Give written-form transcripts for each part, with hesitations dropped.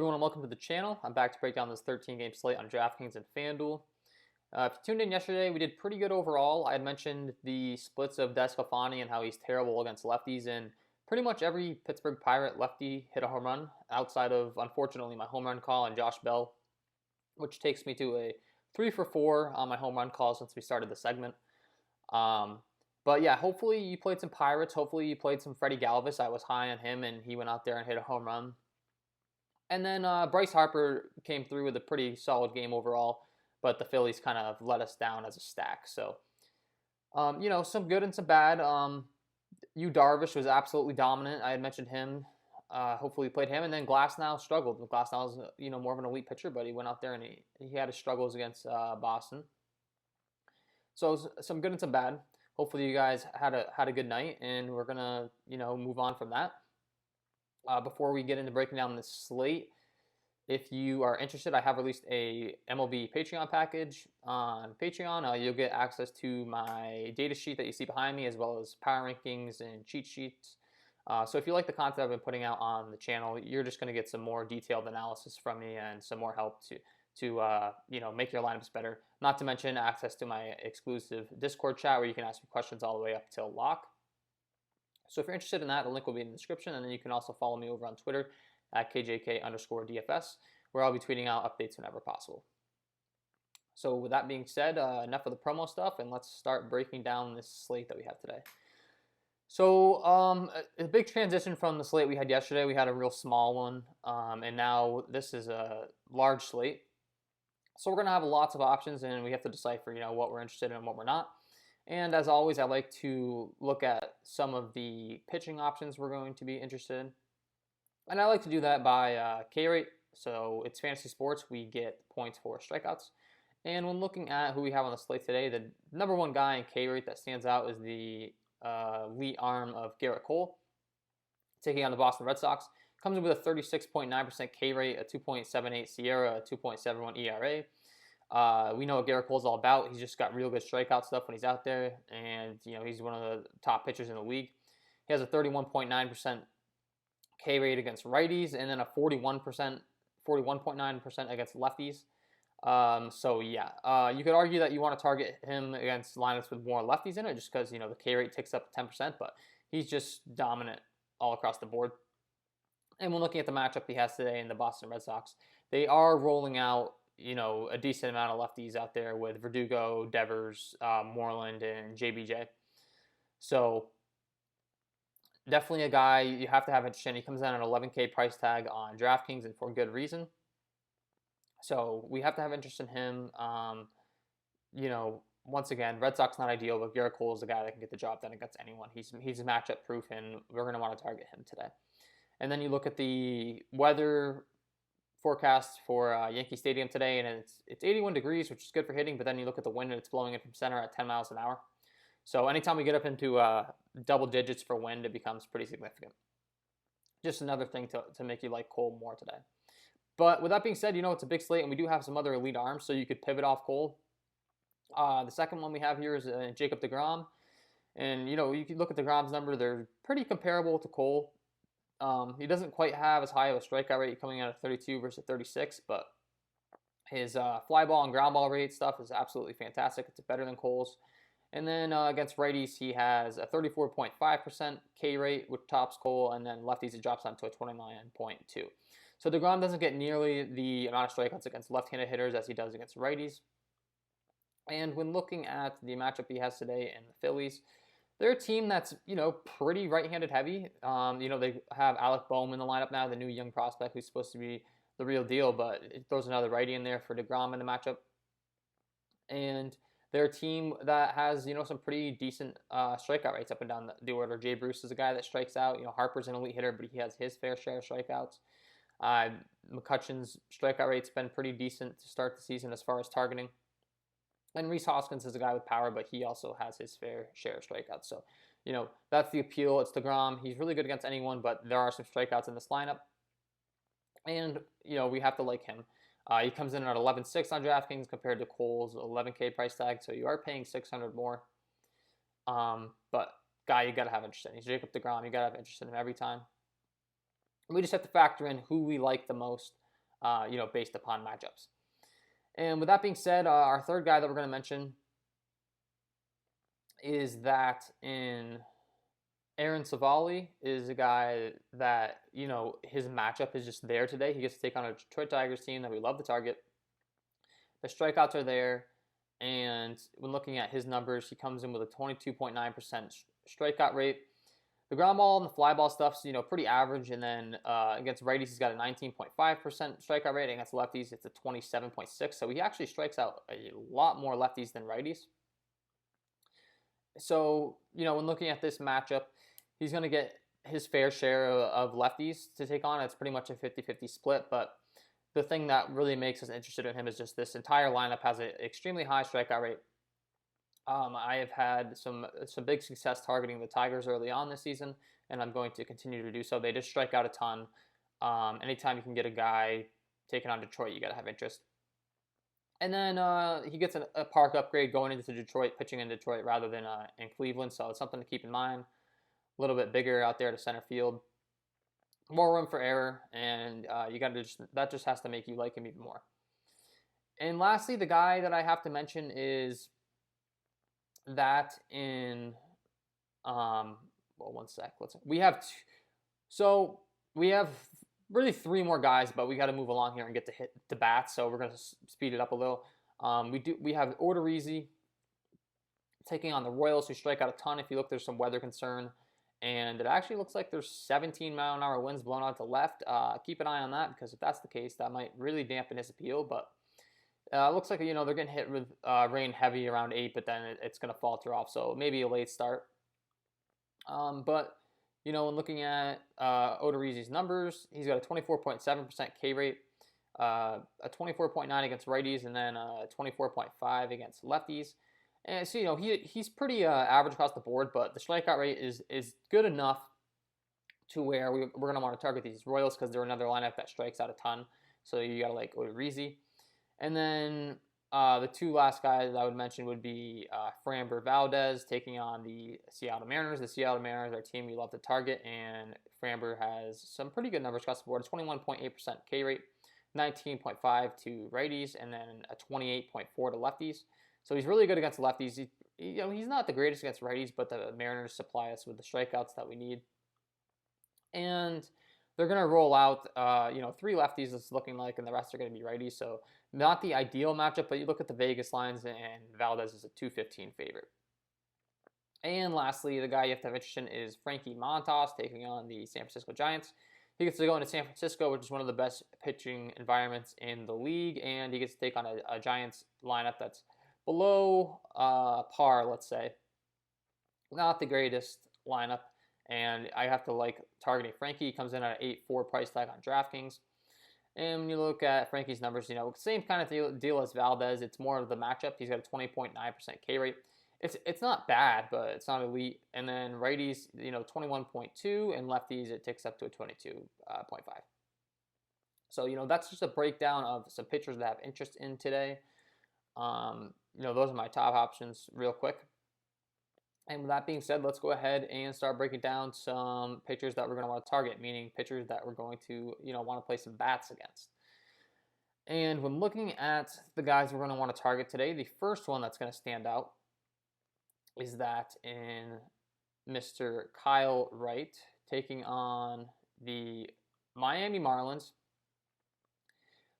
everyone, and welcome to the channel. I'm back to break down this 13-game slate on DraftKings and FanDuel. If you tuned in yesterday, we did pretty good overall. I had mentioned the splits of Desclafani and how he's terrible against lefties, and pretty much every Pittsburgh Pirate lefty hit a home run, outside of, unfortunately, my home run call and Josh Bell, which takes me to a 3 for 4 on my home run call since we started the segment. But yeah, hopefully you played some Pirates. Hopefully you played some Freddie Galvis. I was high on him, and he went out there and hit a home run. And then Bryce Harper came through with a pretty solid game overall, but the Phillies kind of let us down as a stack. So, some good and some bad. Yu Darvish was absolutely dominant. I had mentioned him. Hopefully, he played him. And then Glasnow struggled. Glasnow is, more of an elite pitcher, but he went out there and he had his struggles against Boston. So, some good and some bad. Hopefully, you guys had a good night, and we're gonna, move on from that. Before we get into breaking down this slate, if you are interested, I have released a MLB Patreon package on Patreon. You'll get access to my data sheet that you see behind me, as well as power rankings and cheat sheets. So if you like the content I've been putting out on the channel, you're just going to get some more detailed analysis from me and some more help to make your lineups better. Not to mention access to my exclusive Discord chat where you can ask me questions all the way up till lock. So if you're interested in that, the link will be in the description, and then you can also follow me over on Twitter at KJK_DFS, where I'll be tweeting out updates whenever possible. So with that being said, enough of the promo stuff, and let's start breaking down this slate that we have today. So a big transition from the slate we had yesterday. We had a real small one, and now this is a large slate. So we're going to have lots of options, and we have to decipher, what we're interested in and what we're not. And as always, I like to look at some of the pitching options we're going to be interested in. And I like to do that by K rate. So it's fantasy sports. We get points for strikeouts. And when looking at who we have on the slate today, the number one guy in K rate that stands out is the elite arm of Garrett Cole, taking on the Boston Red Sox. Comes in with a 36.9% K rate, a 2.78 SIERA, a 2.71 ERA. We know what Garrett Cole's all about. He's just got real good strikeout stuff when he's out there, and he's one of the top pitchers in the league. He has a 31.9% K rate against righties, and then a 41.9% against lefties. You could argue that you want to target him against lineups with more lefties in it, just because the K rate ticks up to 10%, but he's just dominant all across the board. And when looking at the matchup he has today in the Boston Red Sox, they are rolling out a decent amount of lefties out there with Verdugo, Devers, Moreland, and JBJ. So definitely a guy you have to have interest in. He comes in at an $11K price tag on DraftKings, and for good reason. So we have to have interest in him. Once again, Red Sox not ideal, but Garrett Cole is the guy that can get the job done against anyone. He's matchup proof, and we're going to want to target him today. And then you look at the weather forecast for Yankee Stadium today, and it's 81 degrees, which is good for hitting, but then you look at the wind, and it's blowing in from center at 10 miles an hour. So anytime we get up into double digits for wind, it becomes pretty significant. Just another thing to make you like Cole more today. But with that being said, it's a big slate, and we do have some other elite arms, so you could pivot off Cole. The second one we have here is Jacob Degrom. And, you can look at Degrom's number. They're pretty comparable to Cole. He doesn't quite have as high of a strikeout rate coming out of 32 versus 36, but his fly ball and ground ball rate stuff is absolutely fantastic. It's better than Cole's. And then against righties, he has a 34.5% K rate, which tops Cole, and then lefties, it drops down to a 29.2. So DeGrom doesn't get nearly the amount of strikeouts against left-handed hitters as he does against righties. And when looking at the matchup he has today in the Phillies, they're a team that's, pretty right-handed heavy. They have Alec Bohm in the lineup now, the new young prospect who's supposed to be the real deal, but it throws another righty in there for DeGrom in the matchup. And they're a team that has, some pretty decent strikeout rates up and down the order. Jay Bruce is a guy that strikes out. Harper's an elite hitter, but he has his fair share of strikeouts. McCutcheon's strikeout rate's been pretty decent to start the season as far as targeting. And Rhys Hoskins is a guy with power, but he also has his fair share of strikeouts. So, that's the appeal. It's DeGrom. He's really good against anyone, but there are some strikeouts in this lineup. And, we have to like him. He comes in at 11.6 on DraftKings compared to Cole's 11K price tag, so you are paying $600 more. But guy you got to have interest in. He's Jacob Degrom. You got to have interest in him every time. We just have to factor in who we like the most based upon matchups. And with that being said, our third guy that we're going to mention is that in Aaron Savali is a guy that, his matchup is just there today. He gets to take on a Detroit Tigers team that we love to target. The strikeouts are there. And when looking at his numbers, he comes in with a 22.9% strikeout rate. The ground ball and the fly ball stuff's, pretty average. And then against righties, he's got a 19.5% strikeout rate. Against lefties, it's a 27.6%. So he actually strikes out a lot more lefties than righties. So, when looking at this matchup, he's going to get his fair share of lefties to take on. It's pretty much a 50-50 split. But the thing that really makes us interested in him is just this entire lineup has an extremely high strikeout rate. I have had some big success targeting the Tigers early on this season, and I'm going to continue to do so. They just strike out a ton. Anytime you can get a guy taking on Detroit, you got to have interest. And then he gets a park upgrade going into Detroit, pitching in Detroit rather than in Cleveland, so it's something to keep in mind. A little bit bigger out there to center field. More room for error, and that just has to make you like him even more. And lastly, the guy that I have to mention is that in one sec. We have really three more guys, but we got to move along here and get to hit the bats, so we're going to speed it up a little. We have Odorizzi taking on the Royals, who strike out a ton. If you look, there's some weather concern. And it actually looks like there's 17-mile-an-hour winds blowing out to left. Keep an eye on that, because if that's the case, that might really dampen his appeal. But it looks like, they're getting hit with rain heavy around 8, but then it's going to falter off. So maybe a late start. But, when looking at Odorizzi's numbers, he's got a 24.7% K rate, a 24.9 against righties, and then a 24.5 against lefties. And so, he's pretty average across the board, but the strikeout rate is good enough to where we're going to want to target these Royals, because they're another lineup that strikes out a ton. So you got to like Odorizzi. And then the two last guys I would mention would be Fran Vervaldez taking on the Seattle Mariners. The Seattle Mariners are a team we love to target, and Framber has some pretty good numbers across the board. 21.8% K rate, 19.5 to righties, and then a 28.4 to lefties. So he's really good against lefties. He's not the greatest against righties, but the Mariners supply us with the strikeouts that we need. And they're going to roll out, 3 lefties, it's looking like, and the rest are going to be righties. So not the ideal matchup, but you look at the Vegas lines, and Valdez is a 215 favorite. And lastly, the guy you have to have interest in is Frankie Montos taking on the San Francisco Giants. He gets to go into San Francisco, which is one of the best pitching environments in the league, and he gets to take on a Giants lineup that's below par, let's say. Not the greatest lineup, and I have to like targeting Frankie. He comes in at an 8.4 price tag on DraftKings. And when you look at Frankie's numbers, same kind of deal as Valdez. It's more of the matchup. He's got a 20.9% K rate. It's not bad, but it's not elite. And then righties, 21.2, and lefties, it ticks up to a 22.5. So, that's just a breakdown of some pitchers that I have interest in today. Those are my top options real quick. And with that being said, let's go ahead and start breaking down some pitchers that we're going to want to target, meaning pitchers that we're going to, want to play some bats against. And when looking at the guys we're going to want to target today, the first one that's going to stand out is that in Mr. Kyle Wright taking on the Miami Marlins.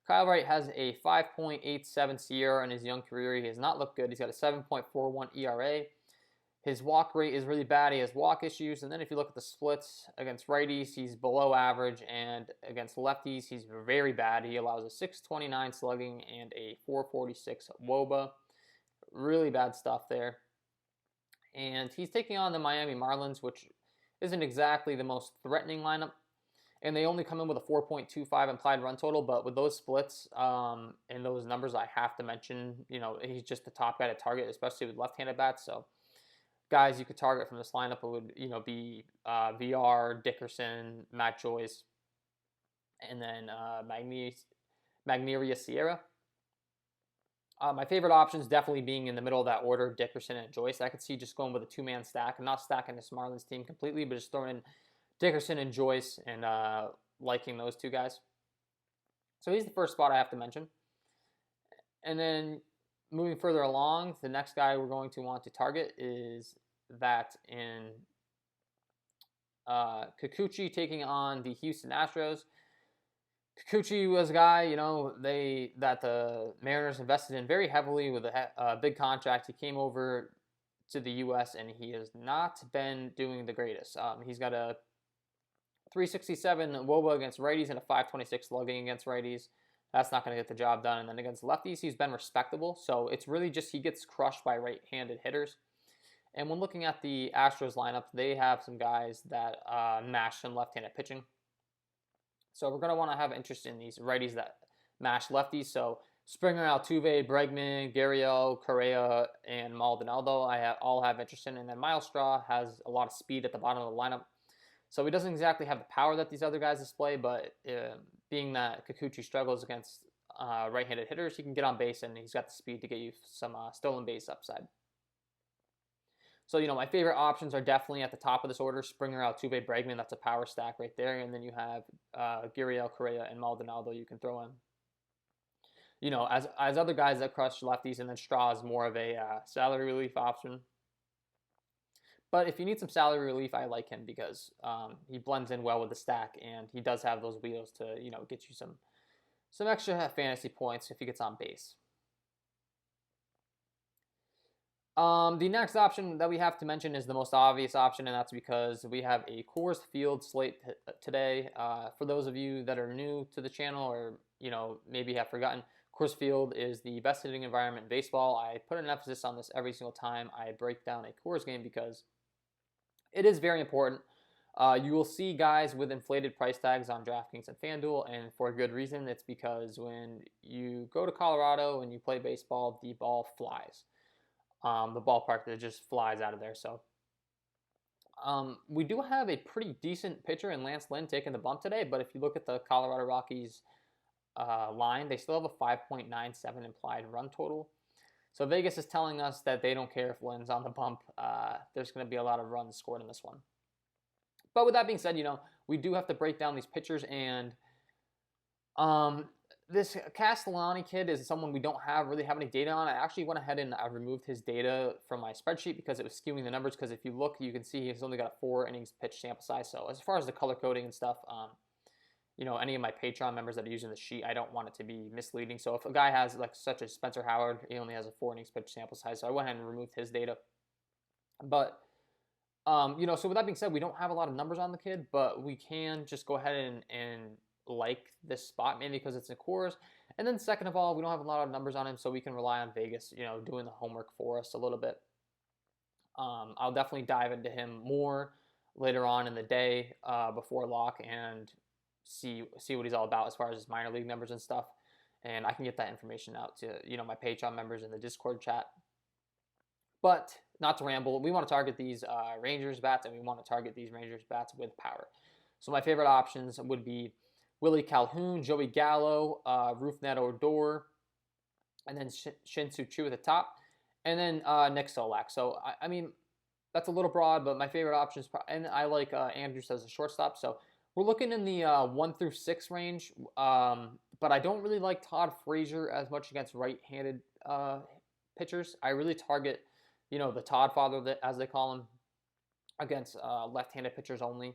Kyle Wright has a 5.87 SIERA in his young career. He has not looked good. He's got a 7.41 ERA. His walk rate is really bad. He has walk issues. And then if you look at the splits against righties, he's below average. And against lefties, he's very bad. He allows a 6.29 slugging and a 4.46 WOBA. Really bad stuff there. And he's taking on the Miami Marlins, which isn't exactly the most threatening lineup. And they only come in with a 4.25 implied run total. But with those splits and those numbers, I have to mention, he's just the top guy to target, especially with left-handed bats. So guys you could target from this lineup would, be VR, Dickerson, Matt Joyce, and then Magneria Sierra. My favorite options definitely being in the middle of that order, Dickerson and Joyce. I could see just going with a 2-man stack. I'm not stacking this Marlins team completely, but just throwing in Dickerson and Joyce and liking those two guys. So he's the first spot I have to mention. And then moving further along, the next guy we're going to want to target is that in Kikuchi taking on the Houston Astros. Kikuchi was a guy, that the Mariners invested in very heavily with a big contract. He came over to the U.S. and he has not been doing the greatest. He's got a 367 WOBA against righties and a 526 slugging against righties. That's not going to get the job done. And then against lefties, he's been respectable. So it's really just he gets crushed by right-handed hitters. And when looking at the Astros lineup, they have some guys that mash some left-handed pitching. So we're going to want to have interest in these righties that mash lefties. So Springer, Altuve, Bregman, Gurriel, Correa, and Maldonado, all have interest in. And then Miles Straw has a lot of speed at the bottom of the lineup. So he doesn't exactly have the power that these other guys display, but being that Kikuchi struggles against right-handed hitters, he can get on base, and he's got the speed to get you some stolen base upside. So, my favorite options are definitely at the top of this order: Springer, Altuve, Bregman. That's a power stack right there. And then you have Gurriel, Correa, and Maldonado you can throw in. As other guys that crush lefties, and then Straw is more of a salary relief option. But if you need some salary relief, I like him because he blends in well with the stack, and he does have those wheels to, get you some extra fantasy points if he gets on base. The next option that we have to mention is the most obvious option, and that's because we have a Coors Field slate today. For those of you that are new to the channel or, maybe have forgotten, Coors Field is the best hitting environment in baseball. I put an emphasis on this every single time I break down a Coors game because it is very important. You will see guys with inflated price tags on DraftKings and FanDuel, and for a good reason. It's because when you go to Colorado and you play baseball, the ball flies. The ballpark that just flies out of there. So we do have a pretty decent pitcher in Lance Lynn taking the bump today, but if you look at the Colorado Rockies line, they still have a 5.97 implied run total. So Vegas is telling us that they don't care if Lynn's on the bump. There's going to be a lot of runs scored in this one. But with that being said, we do have to break down these pitchers, and this Castellani kid is someone we don't really have any data on. I actually went ahead and I removed his data from my spreadsheet because it was skewing the numbers. Because if you look, you can see he's only got a 4 innings pitch sample size. So as far as the color coding and stuff, any of my Patreon members that are using the sheet, I don't want it to be misleading. So if a guy has such as Spencer Howard, he only has a 4 innings pitch sample size. So I went ahead and removed his data. But so with that being said, we don't have a lot of numbers on the kid, but we can just go ahead and like this spot, mainly because it's in Coors. And then second of all, we don't have a lot of numbers on him, so we can rely on Vegas, doing the homework for us a little bit. I'll definitely dive into him more later on in the day before lock and see what he's all about as far as his minor league numbers and stuff. And I can get that information out to, my Patreon members in the Discord chat. But not to ramble, we want to target these Rangers bats, and we want to target these Rangers bats with power. So my favorite options would be Willie Calhoun, Joey Gallo, Rougned Odor, and then Shin-Soo Choo at the top, and then Nick Solak. So, I mean, that's a little broad, but my favorite option is, and I like Andrews as a shortstop. So we're looking in the 1 through 6 range, but I don't really like Todd Frazier as much against right-handed pitchers. I really target, the Todd Father, as they call him, against left-handed pitchers only.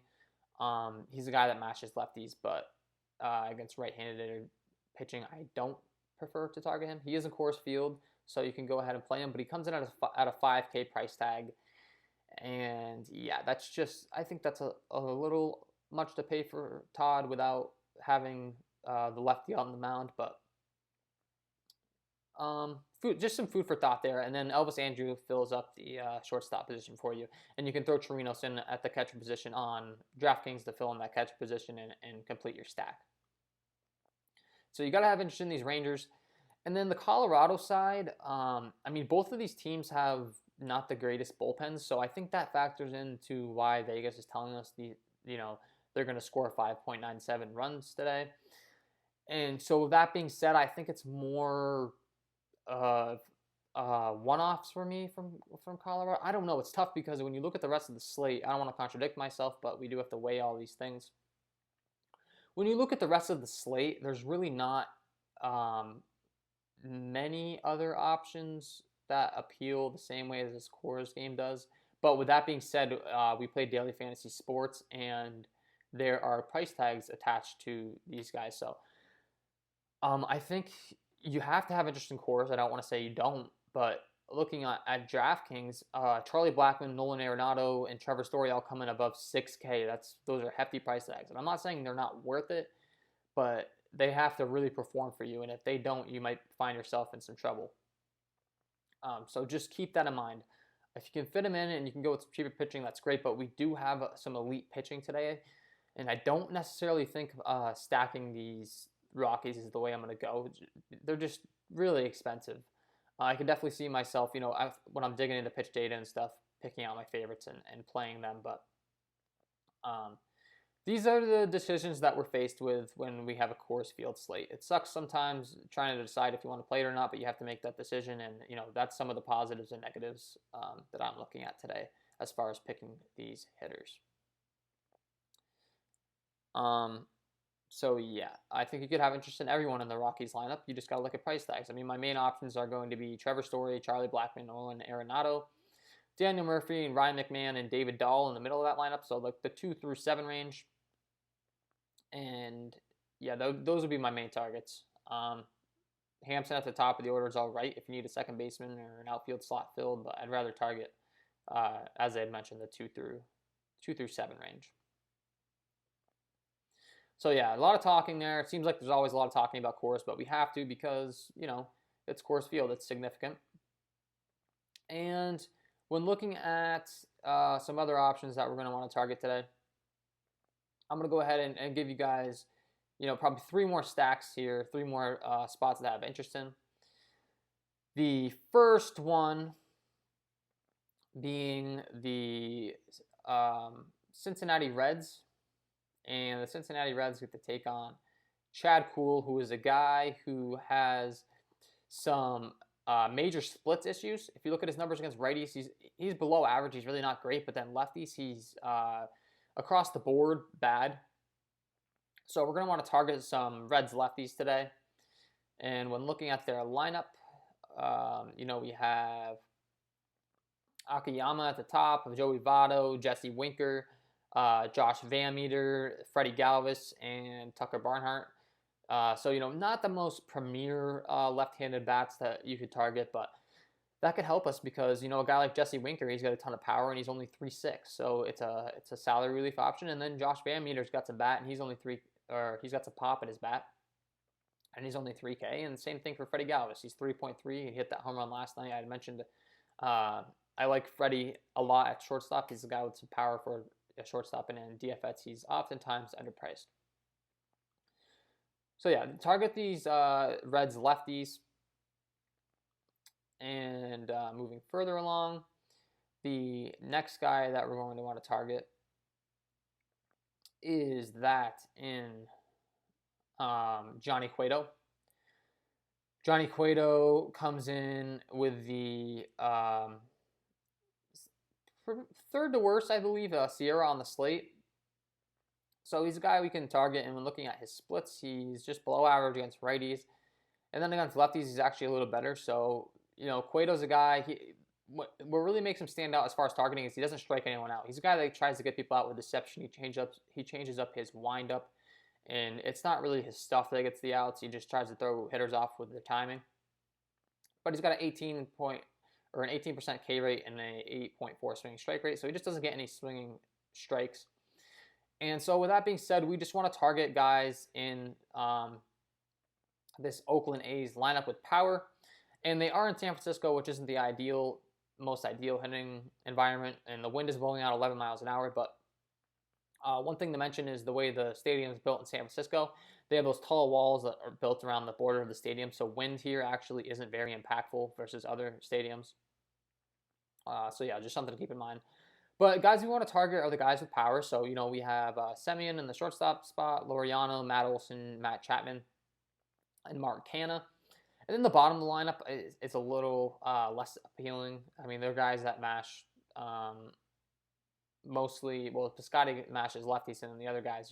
He's a guy that mashes lefties, but against right-handed pitching, I don't prefer to target him. He is in Coors Field, so you can go ahead and play him, but he comes in at a $5K price tag. And yeah, I think that's a little much to pay for Todd without having the lefty on the mound, but just some food for thought there. And then Elvis Andrew fills up the shortstop position for you, and you can throw Chirinos in at the catcher position on DraftKings to fill in that catcher position and complete your stack. So you got to have interest in these Rangers. And then the Colorado side, both of these teams have not the greatest bullpens, so I think that factors into why Vegas is telling us they're going to score 5.97 runs today. And so that being said, I think it's more one-offs for me from Colorado. I don't know. It's tough because when you look at the rest of the slate, I don't want to contradict myself, but we do have to weigh all these things. when you look at the rest of the slate, there's really not many other options that appeal the same way as this Coors game does. But with that being said, we play daily fantasy sports, and there are price tags attached to these guys. So I think you have to have interest in Coors. I don't want to say you don't, but looking at DraftKings, Charlie Blackmon, Nolan Arenado, and Trevor Story all come in above 6K. Those are hefty price tags. And I'm not saying they're not worth it, but they have to really perform for you. And if they don't, you might find yourself in some trouble. So just keep that in mind. If you can fit them in and you can go with cheaper pitching, that's great. But we do have some elite pitching today. And I don't necessarily think stacking these Rockies is the way I'm going to go. They're just really expensive. I can definitely see myself, when I'm digging into pitch data and stuff, picking out my favorites and playing them. But these are the decisions that we're faced with when we have a Coors Field slate. It sucks sometimes trying to decide if you want to play it or not, but you have to make that decision. And, that's some of the positives and negatives that I'm looking at today as far as picking these hitters. So yeah, I think you could have interest in everyone in the Rockies lineup. You just got to look at price tags. I mean, my main options are going to be Trevor Story, Charlie Blackmon, Nolan Arenado, Daniel Murphy, and Ryan McMahon, and David Dahl in the middle of that lineup. So like the 2 through 7 range. And yeah, those would be my main targets. Hampson at the top of the order is all right if you need a second baseman or an outfield slot filled, but I'd rather target, as I had mentioned, the 2 through 7 range. So yeah, a lot of talking there. It seems like there's always a lot of talking about Coors, but we have to because, it's Coors Field. It's significant. And when looking at some other options that we're going to want to target today, I'm going to go ahead and give you guys, probably 3 more stacks here, 3 more spots that I have interest in. The first one being the Cincinnati Reds. And the Cincinnati Reds get to take on Chad Kuhl, who is a guy who has some major splits issues. If you look at his numbers against righties, he's below average. He's really not great. But then lefties, he's across the board bad. So we're going to want to target some Reds lefties today. And when looking at their lineup, we have Akiyama at the top, Joey Votto, Jesse Winker, Josh Van Meter, Freddie Galvis, and Tucker Barnhart. So, not the most premier left-handed bats that you could target, but that could help us because, a guy like Jesse Winker, he's got a ton of power and he's only 3.6. So it's a salary relief option. And then Josh Van Meter's got some bat and he's got some pop in his bat and he's only 3K. And the same thing for Freddie Galvis. He's 3.3. He hit that home run last night. I had mentioned I like Freddie a lot at shortstop. He's a guy with some power for a shortstop, and in DFS, he's oftentimes underpriced. So yeah, target these Reds lefties. And moving further along, the next guy that we're going to want to target is that in Johnny Cueto. Johnny Cueto comes in with the third to worst, I believe, Sierra on the slate. So he's a guy we can target, and when looking at his splits, he's just below average against righties. And then against lefties, he's actually a little better. So, Cueto's a guy, what really makes him stand out as far as targeting is he doesn't strike anyone out. He's a guy that tries to get people out with deception. He changes up his windup, and it's not really his stuff that gets the outs. He just tries to throw hitters off with the timing. But he's got an 18% K rate and an 8.4 swinging strike rate, so he just doesn't get any swinging strikes. And so with that being said, we just want to target guys in this Oakland A's lineup with power. And they are in San Francisco, which isn't the most ideal hitting environment, and the wind is blowing out 11 miles an hour. But one thing to mention is the way the stadium is built in San Francisco. They have those tall walls that are built around the border of the stadium, so wind here actually isn't very impactful versus other stadiums. So yeah, just something to keep in mind. But guys we want to target are the guys with power. So, we have Semien in the shortstop spot, Laureano, Matt Olson, Matt Chapman, and Mark Canha. And then the bottom of the lineup is a little less appealing. I mean, they're guys that mash mostly, well, Piscotty mashes lefties, and then the other guys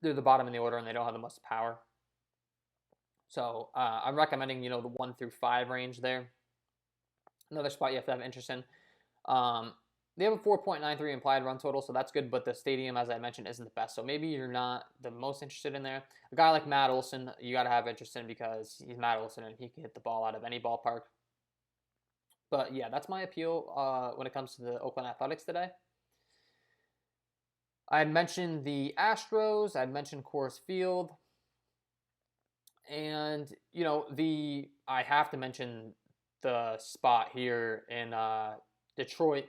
they're the bottom in the order and they don't have the most power. So I'm recommending, the 1 through 5 range there. Another spot you have to have interest in. They have a 4.93 implied run total, so that's good, but the stadium, as I mentioned, isn't the best. So maybe you're not the most interested in there. A guy like Matt Olson, you got to have interest in because he's Matt Olson and he can hit the ball out of any ballpark. But yeah, that's my appeal when it comes to the Oakland Athletics today. I had mentioned the Astros. I had mentioned Coors Field. And, I have to mention the spot here in Detroit.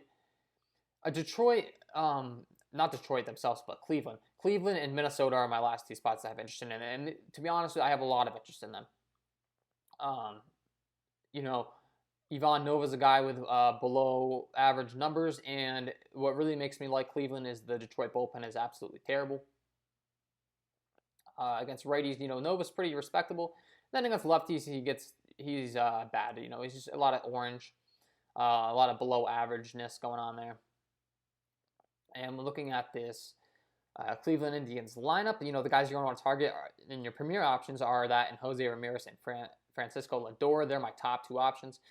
Detroit, not Detroit themselves, but Cleveland. Cleveland and Minnesota are my last 2 spots I have interest in. And to be honest, I have a lot of interest in them. Ivan Nova's a guy with below average numbers, and what really makes me like Cleveland is the Detroit bullpen is absolutely terrible. Against righties, Nova's pretty respectable. Then against lefties, he's bad. He's just a lot of orange, a lot of below averageness going on there. And looking at this Cleveland Indians lineup, the guys you're going to want to target in your premier options are that and Jose Ramirez and Francisco Lindor. They're my top 2 options.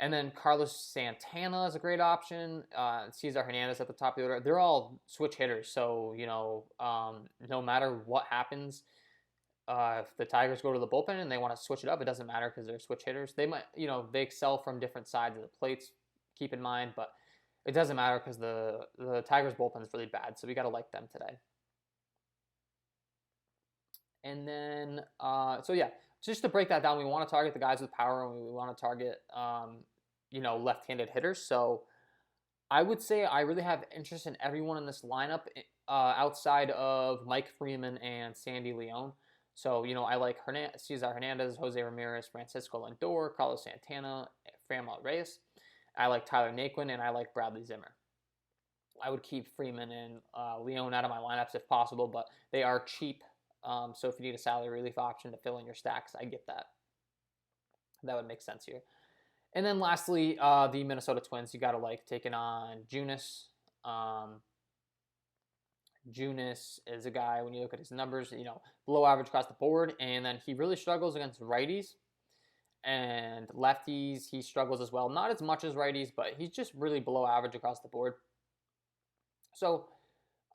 And then Carlos Santana is a great option. Cesar Hernandez at the top of the order. They're all switch hitters, so no matter what happens, if the Tigers go to the bullpen and they want to switch it up, it doesn't matter because they're switch hitters. They might, they excel from different sides of the plates. Keep in mind, but it doesn't matter because the Tigers bullpen is really bad, so we got to like them today. And then, just to break that down, we want to target the guys with power, and we want to target, left-handed hitters. So I would say I really have interest in everyone in this lineup outside of Mike Freeman and Sandy Leon. So, I like Cesar Hernandez, Jose Ramirez, Francisco Lindor, Carlos Santana, Franmil Reyes. I like Tyler Naquin, and I like Bradley Zimmer. I would keep Freeman and Leon out of my lineups if possible, but they are cheap. So if you need a salary relief option to fill in your stacks, I get that. That would make sense here. And then lastly, the Minnesota Twins. You got to like taking on Junis. Junis is a guy, when you look at his numbers, below average across the board. And then he really struggles against righties and lefties. He struggles as well. Not as much as righties, but he's just really below average across the board. So,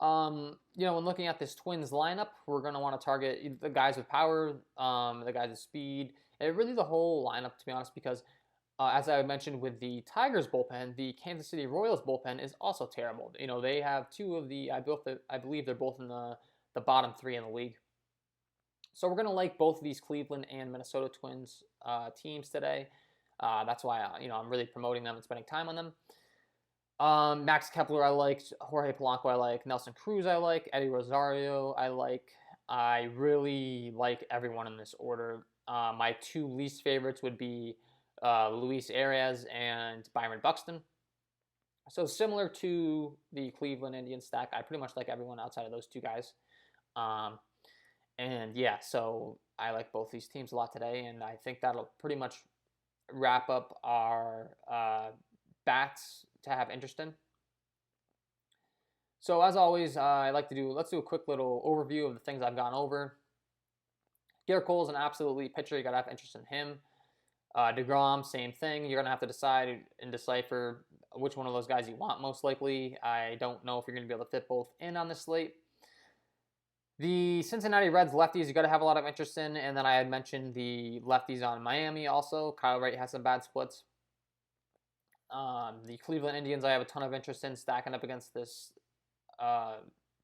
when looking at this Twins lineup, we're going to want to target the guys with power, the guys with speed, and really the whole lineup, to be honest, because as I mentioned with the Tigers bullpen, the Kansas City Royals bullpen is also terrible. They have 2 of the, I believe they're both in the bottom 3 in the league. So we're going to like both of these Cleveland and Minnesota Twins teams today. That's why, I'm really promoting them and spending time on them. Max Kepler I like, Jorge Polanco I like, Nelson Cruz I like, Eddie Rosario I like. I really like everyone in this order. My 2 least favorites would be Luis Arias and Byron Buxton. So similar to the Cleveland Indians stack, I pretty much like everyone outside of those 2 guys. And yeah, so I like both these teams a lot today, and I think that'll pretty much wrap up our bats to have interest in. So as always, let's do a quick little overview of the things I've gone over. Garrett Cole is an absolute elite pitcher. You got to have interest in him. Degrom, same thing. You're going to have to decide and decipher which one of those guys you want most likely. I don't know if you're going to be able to fit both in on this slate. The Cincinnati Reds lefties, you got to have a lot of interest in. And then I had mentioned the lefties on Miami also. Kyle Wright has some bad splits. The Cleveland Indians, I have a ton of interest in stacking up against this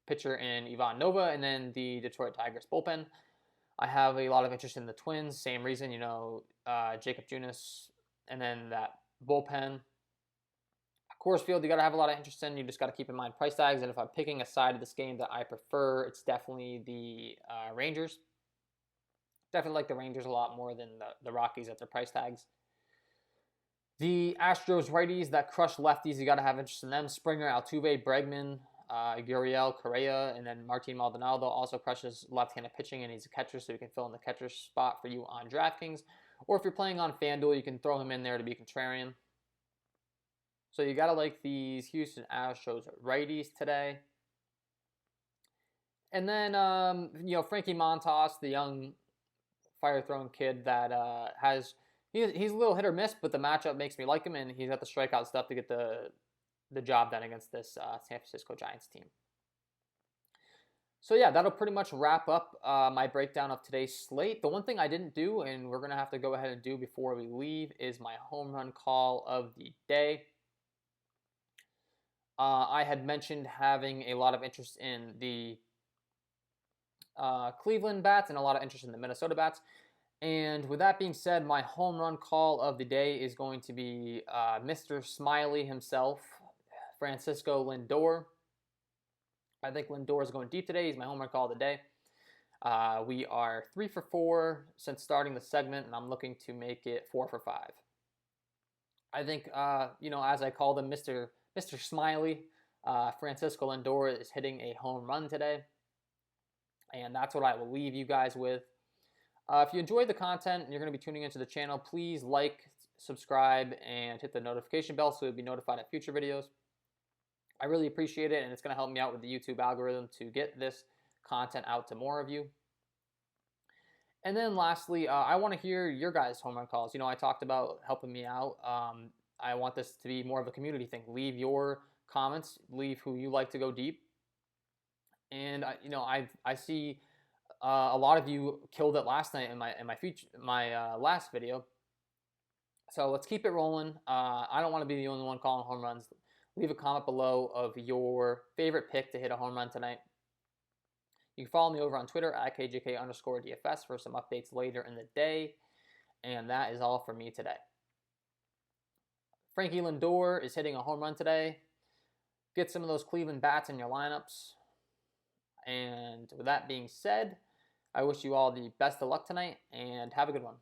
pitcher in Ivan Nova. And then the Detroit Tigers bullpen, I have a lot of interest in the Twins. Same reason, Jacob Junis, and then that bullpen. Coors Field, you got to have a lot of interest in. You just got to keep in mind price tags. And if I'm picking a side of this game that I prefer, it's definitely the Rangers. Definitely like the Rangers a lot more than the Rockies at their price tags. The Astros righties that crush lefties, you got to have interest in them. Springer, Altuve, Bregman, Gurriel, Correa, and then Martin Maldonado also crushes left-handed pitching, and he's a catcher, so you can fill in the catcher spot for you on DraftKings. Or if you're playing on FanDuel, you can throw him in there to be contrarian. So you got to like these Houston Astros righties today. And then, Frankie Montos, the young fire-throwing kid that he's a little hit or miss, but the matchup makes me like him, and he's got the strikeout stuff to get the job done against this San Francisco Giants team. So yeah, that'll pretty much wrap up my breakdown of today's slate. The one thing I didn't do, and we're going to have to go ahead and do before we leave, is my home run call of the day. I had mentioned having a lot of interest in the Cleveland bats and a lot of interest in the Minnesota bats. And with that being said, my home run call of the day is going to be Mr. Smiley himself, Francisco Lindor. I think Lindor is going deep today. He's my home run call of the day. We are 3 for 4 since starting the segment, and I'm looking to make it 4 for 5. I think, as I called him, Mr. Smiley, Francisco Lindor is hitting a home run today. And that's what I will leave you guys with. If you enjoyed the content and you're going to be tuning into the channel, please like, subscribe, and hit the notification bell so you'll be notified of future videos. I really appreciate it, and it's going to help me out with the YouTube algorithm to get this content out to more of you. And then lastly, I want to hear your guys' home run calls. I talked about helping me out. I want this to be more of a community thing. Leave your comments. Leave who you like to go deep. And I see a lot of you killed it last night in my last video. So let's keep it rolling. I don't want to be the only one calling home runs. Leave a comment below of your favorite pick to hit a home run tonight. You can follow me over on Twitter at KJK_DFS for some updates later in the day. And that is all for me today. Frankie Lindor is hitting a home run today. Get some of those Cleveland bats in your lineups. And with that being said, I wish you all the best of luck tonight and have a good one.